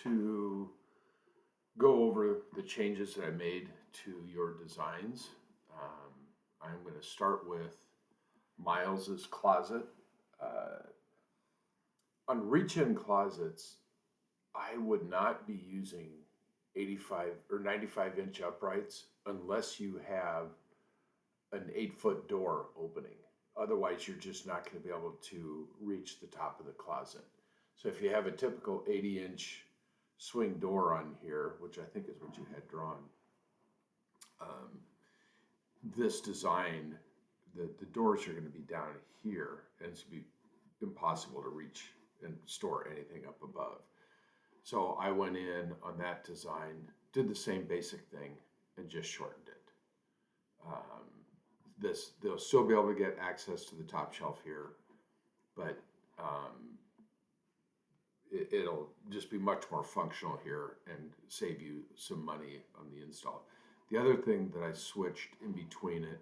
to go over the changes that I made to your designs. I'm going to start with Miles's closet. Uh, on reach-in closets, I would not be using 85 or 95 inch uprights unless you have an 8-foot door opening. Otherwise, you're just not going to be able to reach the top of the closet. So if you have a typical 80-inch swing door on here, which I think is what you had drawn, um, this design, the doors are going to be down here, and it's going to be impossible to reach and store anything up above. So I went in on that design, did the same basic thing, and just shortened it. They'll still be able to get access to the top shelf here, but it'll just be much more functional here and save you some money on the install. The other thing that I switched in between it,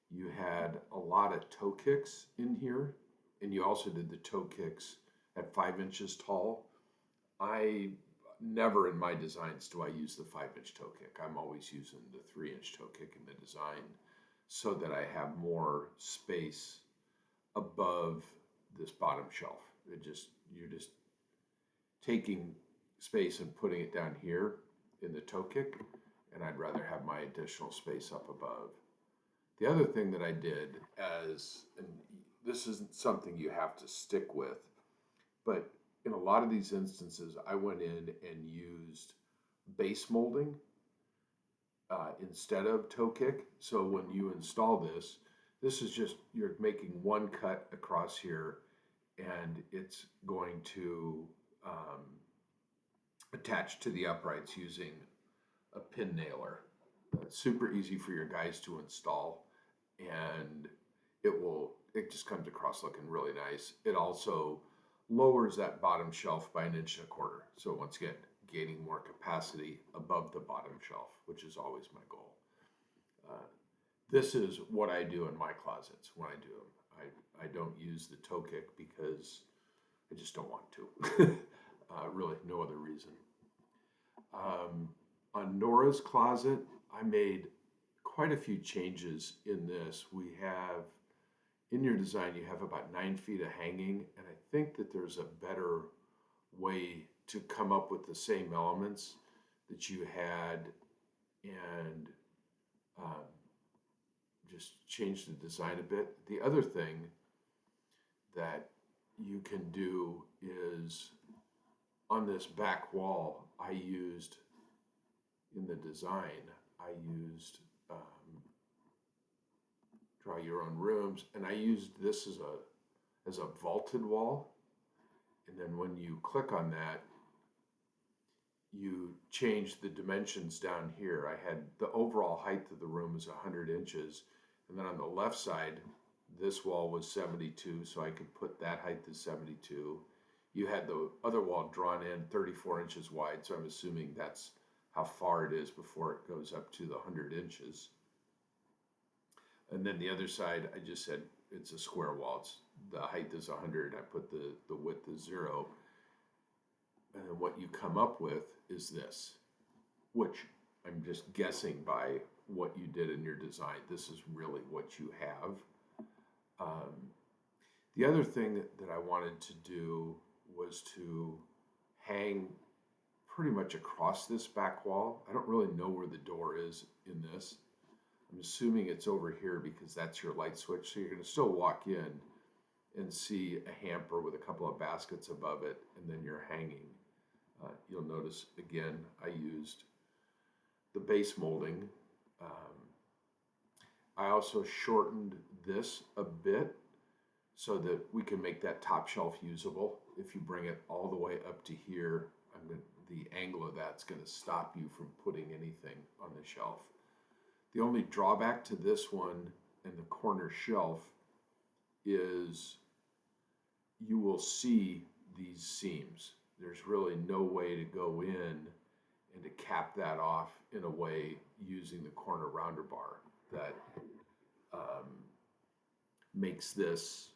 you had a lot of toe kicks in here, and you also did the toe kicks at 5 inches tall. I never in my designs do I use the 5-inch toe kick. I'm always using the 3-inch toe kick in the design so that I have more space above this bottom shelf. You're just taking space and putting it down here in the toe kick, and I'd rather have my additional space up above. The other thing that I did, and this isn't something you have to stick with, but in a lot of these instances, I went in and used base molding instead of toe kick. So when you install this is just, you're making one cut across here, and it's going to attach to the uprights using a pin nailer. It's super easy for your guys to install, and it just comes across looking really nice. It also lowers that bottom shelf by 1.25 inches. So once again, gaining more capacity above the bottom shelf, which is always my goal. This is what I do in my closets when I do them. I don't use the toe kick because I just don't want to. Really, no other reason. On Nora's closet, I made quite a few changes in this. In your design, you have about 9 feet of hanging, and I think that there's a better way to come up with the same elements that you had and just change the design a bit. The other thing that you can do is on this back wall, in the design, I used draw your own rooms, and I used this as a vaulted wall. And then when you click on that, you change the dimensions down here. I had the overall height of the room is 100 inches, and then on the left side, this wall was 72, so I could put that height to 72. You had the other wall drawn in 34 inches wide, so I'm assuming that's how far it is before it goes up to the 100 inches. And then the other side, I just said it's a square wall. The height is 100. I put the width is 0. And then what you come up with is this, which I'm just guessing by what you did in your design. This is really what you have. The other thing that I wanted to do was to hang pretty much across this back wall. I don't really know where the door is in this. I'm assuming it's over here because that's your light switch. So you're going to still walk in and see a hamper with a couple of baskets above it, and then you're hanging. You'll notice, again, I used the base molding. I also shortened this a bit so that we can make that top shelf usable. If you bring it all the way up to here, the angle of that's going to stop you from putting anything on the shelf. The only drawback to this one and the corner shelf is you will see these seams. There's really no way to go in and to cap that off in a way using the corner rounder bar that makes this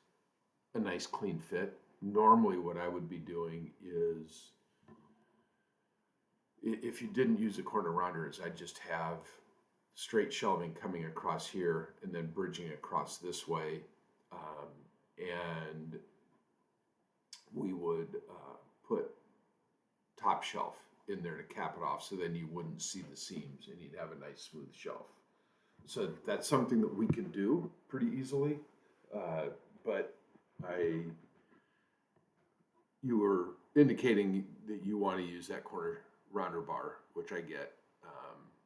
a nice clean fit. Normally what I would be doing is if you didn't use the corner rounders, I'd just have straight shelving coming across here and then bridging across this way. And we would put top shelf in there to cap it off so then you wouldn't see the seams and you'd have a nice smooth shelf. So that's something that we can do pretty easily. But you were indicating that you want to use that corner rounder bar, which I get.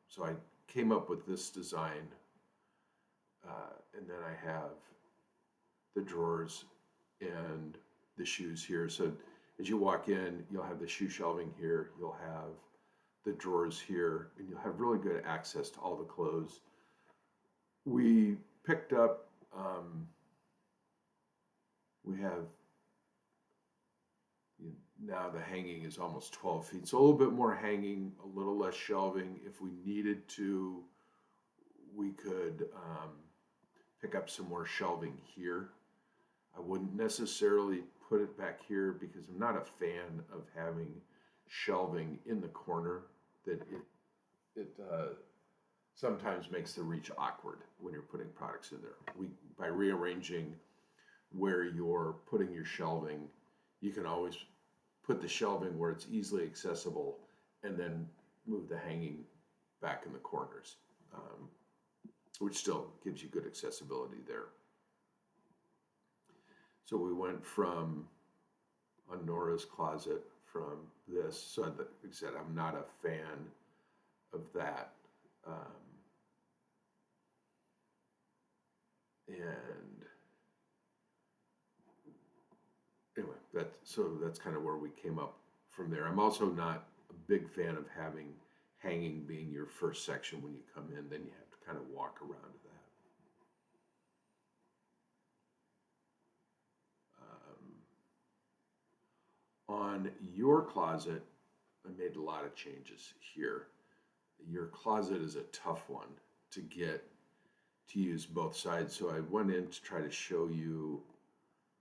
So I came up with this design, and then I have the drawers and the shoes here. So as you walk in, you'll have the shoe shelving here, you'll have the drawers here, and you'll have really good access to all the clothes. We picked up, we have, now the hanging is almost 12 feet. So a little bit more hanging, a little less shelving. If we needed to, we could pick up some more shelving here. I wouldn't necessarily put it back here because I'm not a fan of having shelving in the corner. That it sometimes makes the reach awkward when you're putting products in there. By rearranging where you're putting your shelving, you can always put the shelving where it's easily accessible and then move the hanging back in the corners, which still gives you good accessibility there. So we went from on Nora's closet from this. So like I said, I'm not a fan of that. And anyway, that's kind of where we came up from there. I'm also not a big fan of having hanging being your first section when you come in. Then you have to kind of walk around to that. On your closet, I made a lot of changes here. Your closet is a tough one to get to use both sides. So I went in to try to show you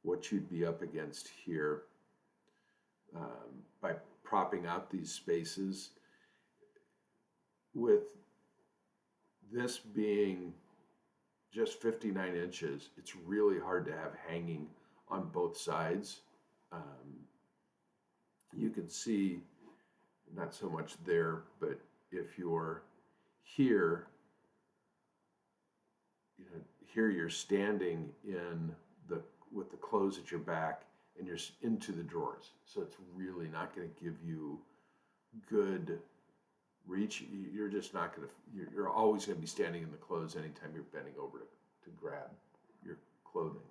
what you'd be up against here by propping out these spaces. With this being just 59 inches, it's really hard to have hanging on both sides. You can see, not so much there, but if you're here, here you're standing with the clothes at your back and you're into the drawers. So it's really not going to give you good reach. You're just not going to, you're always going to be standing in the clothes anytime you're bending over to grab your clothing.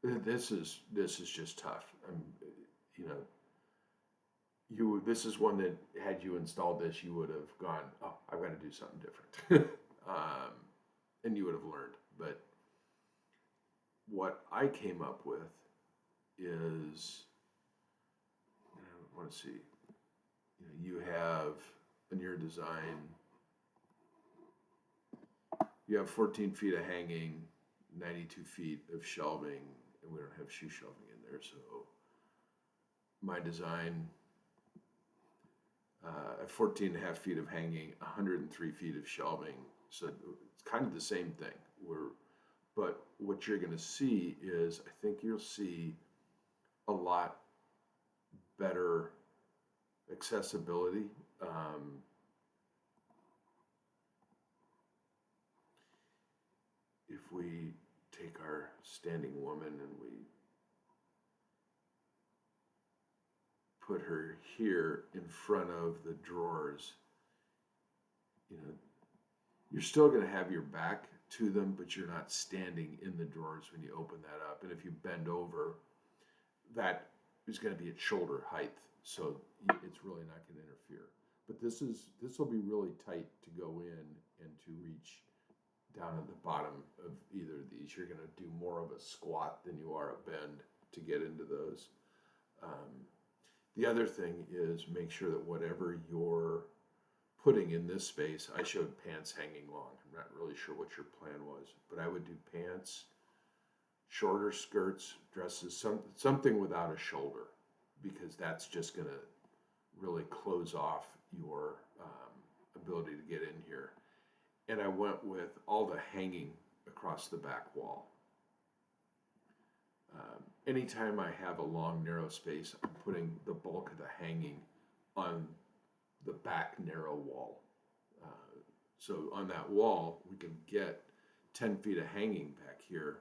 This is just tough. This is one that had you installed this, you would have gone, oh, I've got to do something different. And you would have learned. But what I came up with is, I want to see, you have in your design, you have 14 feet of hanging, 92 feet of shelving, and we don't have shoe shelving in there. So my design, 14 and a half feet of hanging, 103 feet of shelving. So it's kind of the same thing. But what you're going to see is, I think you'll see a lot better accessibility. If we take our standing woman and we put her here in front of the drawers, you're still going to have your back to them, but you're not standing in the drawers when you open that up. And if you bend over, that is going to be at shoulder height, so it's really not going to interfere. But this will be really tight to go in and to reach down at the bottom of either of these. You're going to do more of a squat than you are a bend to get into those. The other thing is make sure that whatever you're putting in this space, I showed pants hanging long. I'm not really sure what your plan was, but I would do pants, shorter skirts, dresses, something without a shoulder, because that's just going to really close off your ability to get in here. And I went with all the hanging across the back wall. Anytime I have a long, narrow space, I'm putting the bulk of the hanging on the back narrow wall. So on that wall, we can get 10 feet of hanging back here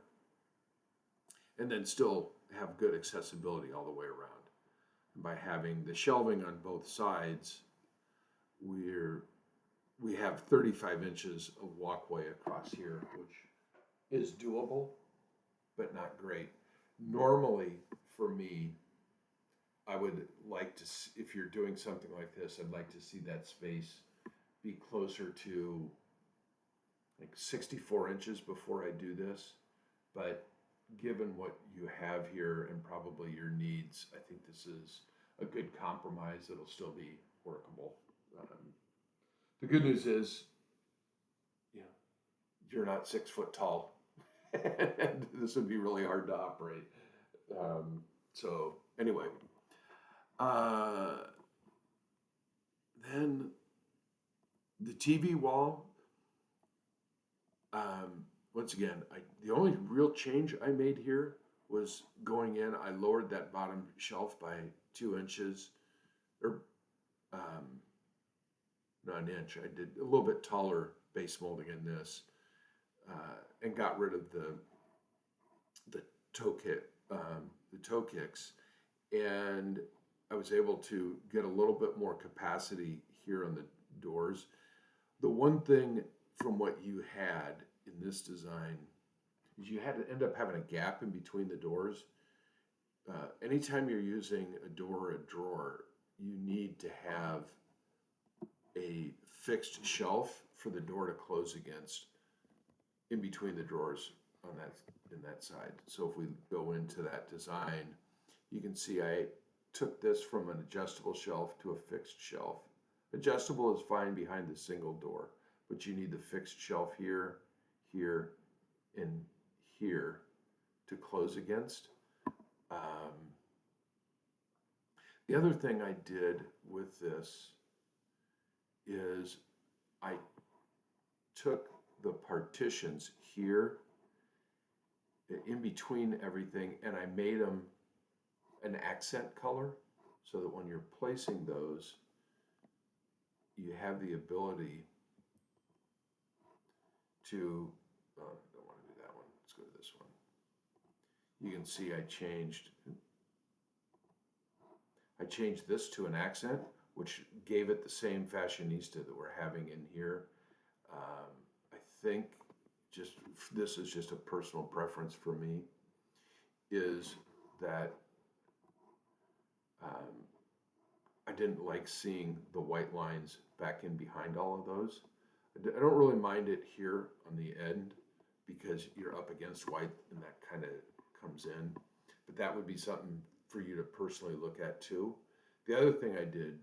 and then still have good accessibility all the way around. And by having the shelving on both sides, we have 35 inches of walkway across here, which is doable, but not great. Normally, for me, I would like to, if you're doing something like this, I'd like to see that space be closer to like 64 inches before I do this. But given what you have here and probably your needs, I think this is a good compromise that'll still be workable. The good news is, you know, you're not 6 foot tall, and this would be really hard to operate. So anyway, then the TV wall. Once again, the only real change I made here was going in. I lowered that bottom shelf by 2 inches, or not an inch. I did a little bit taller base molding in this, and got rid of the toe kicks, and I was able to get a little bit more capacity here on the doors. The one thing from what you had in this design is you had to end up having a gap in between the doors. Anytime you're using a door or a drawer, you need to have a fixed shelf for the door to close against in between the drawers on that side. So if we go into that design, you can see I took this from an adjustable shelf to a fixed shelf. Adjustable is fine behind the single door, but you need the fixed shelf here, here, and here to close against. The other thing I did with this is I took the partitions here in between everything and I made them an accent color so that when you're placing those, you have the ability to, don't want to do that one, let's go to this one. You can see I changed this to an accent, which gave it the same fashionista that we're having in here. I think this is just a personal preference for me, is that I didn't like seeing the white lines back in behind all of those. I don't really mind it here on the end because you're up against white and that kind of comes in, but that would be something for you to personally look at too. The other thing I did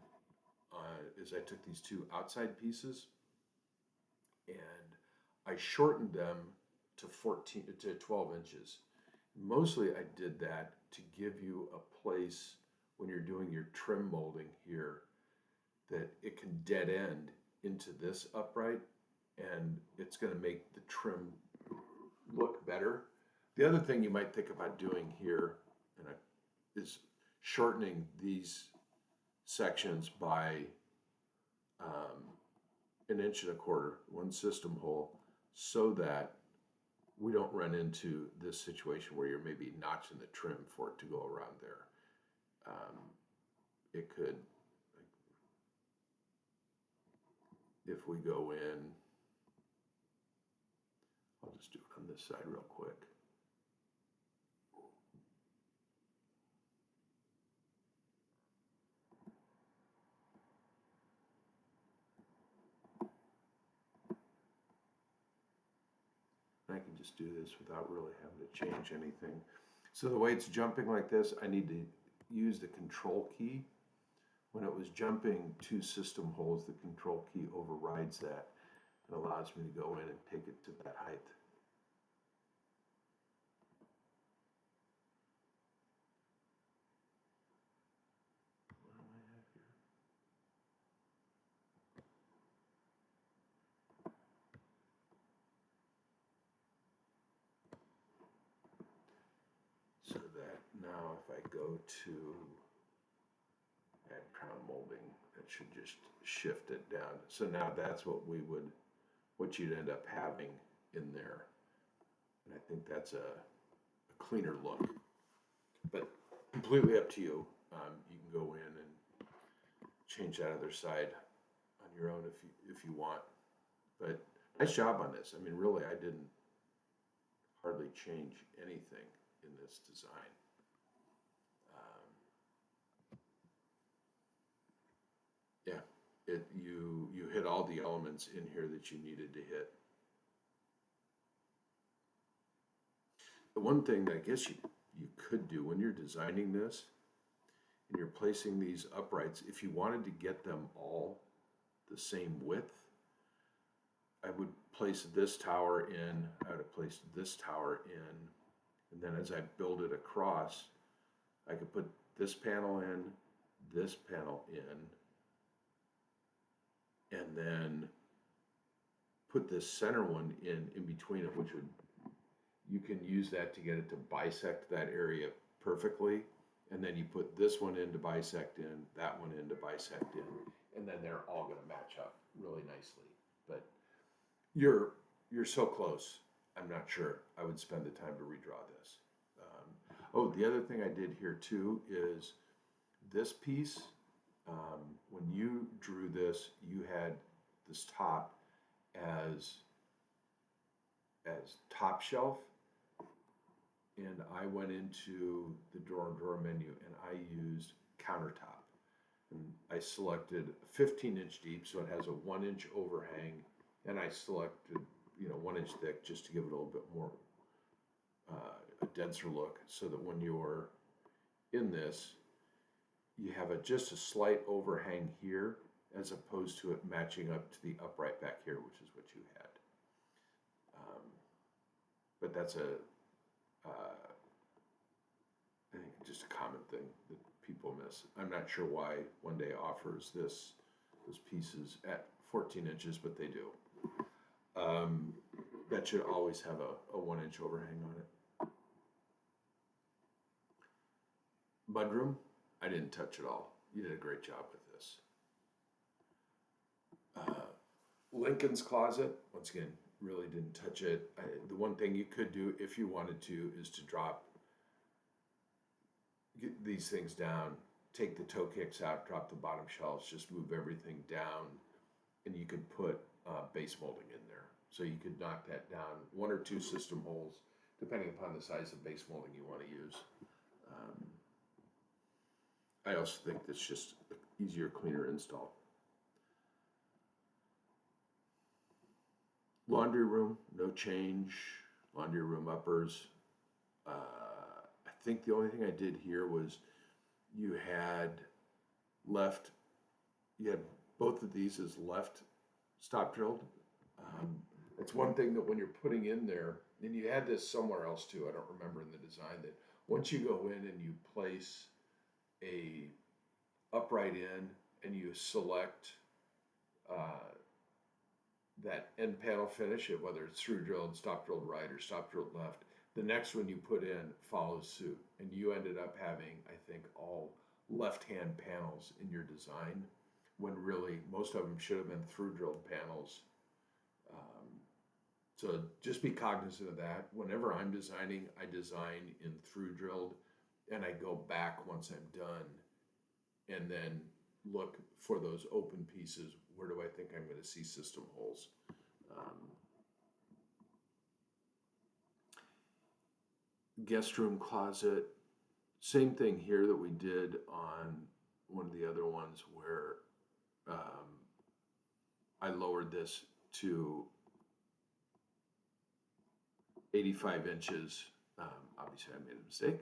is I took these two outside pieces and I shortened them to 12 inches. Mostly I did that to give you a place when you're doing your trim molding here that it can dead end into this upright and it's going to make the trim look better. The other thing you might think about doing here is shortening these sections by 1.25 inches, one system hole, so that we don't run into this situation where you're maybe notching the trim for it to go around there. It could, if we go in, I'll just do it on this side real quick. I can just do this without really having to change anything. So the way it's jumping like this, I need to use the control key. When it was jumping 2 system holes, the control key overrides that and allows me to go in and take it to that height. What do I have here? now if I go to add crown molding, that should just shift it down. So now that's what you'd end up having in there. And I think that's a cleaner look, but completely up to you. You can go in and change that other side on your own if you want. But nice job on this. I mean, really, I didn't hardly change anything in this design. Yeah, you hit all the elements in here that you needed to hit. The one thing that I guess you could do when you're designing this and you're placing these uprights, if you wanted to get them all the same width, I would place this tower in, I would have placed this tower in, and then as I build it across, I could put this panel in, this panel in, and then put this center one in between it, which would, you can use that to get it to bisect that area perfectly. And then you put this one in to bisect in, that one in to bisect in, and then they're all going to match up really nicely. But you're so close. I'm not sure I would spend the time to redraw this. Oh, the other thing I did here too is this piece. When you drew this, you had this top as top shelf, and I went into the drawer menu and I used countertop, and I selected 15-inch deep, so it has a 1-inch overhang, and I selected 1 inch thick just to give it a little bit more a denser look, so that when you're in this, you have just a slight overhang here as opposed to it matching up to the upright back here, which is what you had. But that's I think just a common thing that people miss. I'm not sure why One Day offers those pieces at 14 inches, but they do. That should always have a 1-inch overhang on it. Mudroom, I didn't touch at all. You did a great job with this. Lincoln's Closet, once again, really didn't touch it. The one thing you could do if you wanted to is to get these things down, take the toe kicks out, drop the bottom shelves, just move everything down, and you could put base molding in there. So you could knock that down 1 or 2 system holes, depending upon the size of base molding you want to use. I also think that's just an easier, cleaner install. Laundry room, no change. Laundry room uppers. I think the only thing I did here was you had both of these as left stop drilled. It's one thing that when you're putting in there, and you had this somewhere else too, I don't remember in the design, that once you go in and you place a upright in and you select that end panel finish, whether it's through drilled, stop drilled right, or stop drilled left, the next one you put in follows suit. And you ended up having, I think, all left-hand panels in your design, when really most of them should have been through drilled panels. So just be cognizant of that. Whenever I'm designing, I design in through drilled, and I go back once I'm done and then look for those open pieces. Where do I think I'm going to see system holes? Guest room closet, same thing here that we did on one of the other ones, where I lowered this to 85 inches. Obviously, I made a mistake.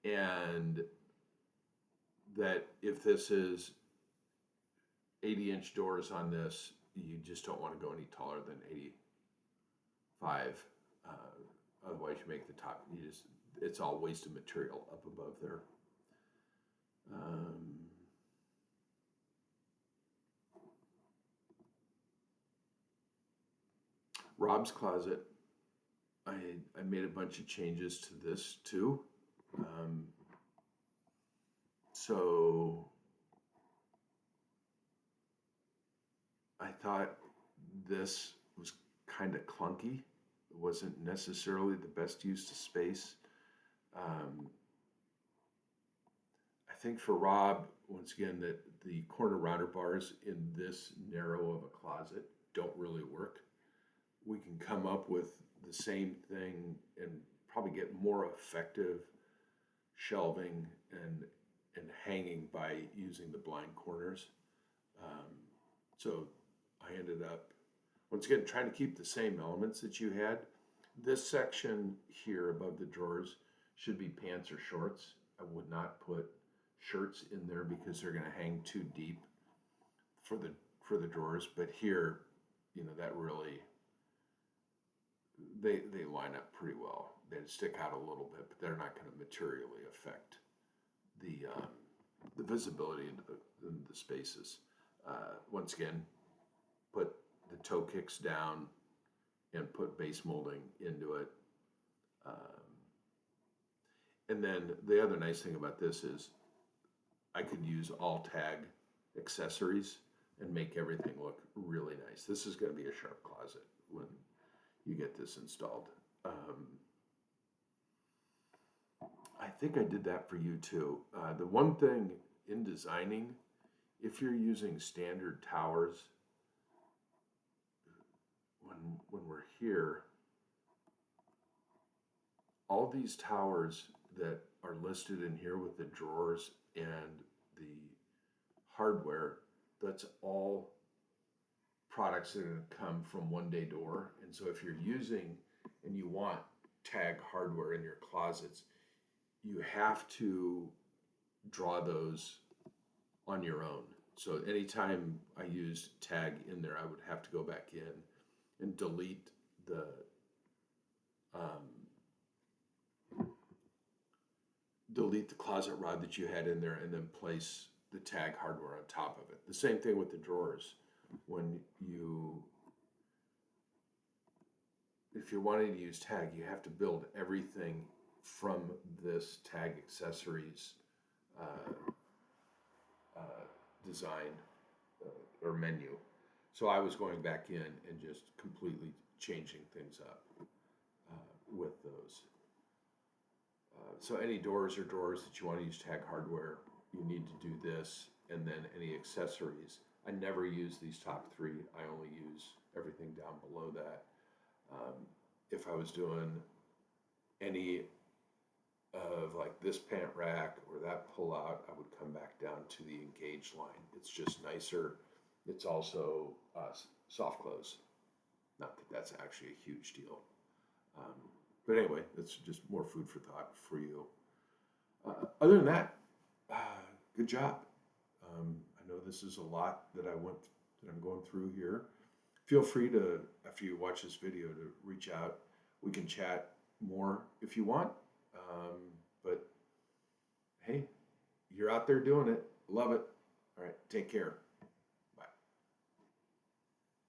And that if this is 80-inch doors on this, you just don't want to go any taller than 85. Otherwise, you make the top, it's all wasted material up above there. Rob's closet, I made a bunch of changes to this too. Um, so I thought this was kind of clunky. It wasn't necessarily the best use of space. Um, I think for Rob, once again, that the corner router bars in this narrow of a closet don't really work. We can come up with the same thing and probably get more effective shelving and hanging by using the blind corners. Um, so I ended up once again trying to keep the same elements that you had. This section here above the drawers should be pants or shorts. I would not put shirts in there because they're going to hang too deep for the drawers. But here, that really they line up pretty well. They stick out a little bit, but they're not going to materially affect the visibility into the spaces. Once again, put the toe kicks down and put base molding into it. And then the other nice thing about this is I could use all tag accessories and make everything look really nice. This is going to be a sharp closet when you get this installed. I think I did that for you too. The one thing in designing, if you're using standard towers, when we're here, all these towers that are listed in here with the drawers and the hardware, that's all products that are going to come from One Day Door. And so if you're using and you want tag hardware in your closets, you have to draw those on your own. So anytime I used tag in there, I would have to go back in and delete the closet rod that you had in there and then place the tag hardware on top of it. The same thing with the drawers. If you're wanting to use tag, you have to build everything from this tag accessories design or menu. So I was going back in and just completely changing things up with those. So any doors or drawers that you want to use tag hardware, you need to do this, and then any accessories. I never use these top three. I only use everything down below that. If I was doing any of like this pant rack or that pull out, I would come back down to the engage line. It's just nicer. It's also soft close. Not that that's actually a huge deal. But anyway, that's just more food for thought for you. Other than that, good job. I know this is a lot that I'm going through here. Feel free to, after you watch this video, to reach out. We can chat more if you want. But hey, you're out there doing it. Love it. All right, take care.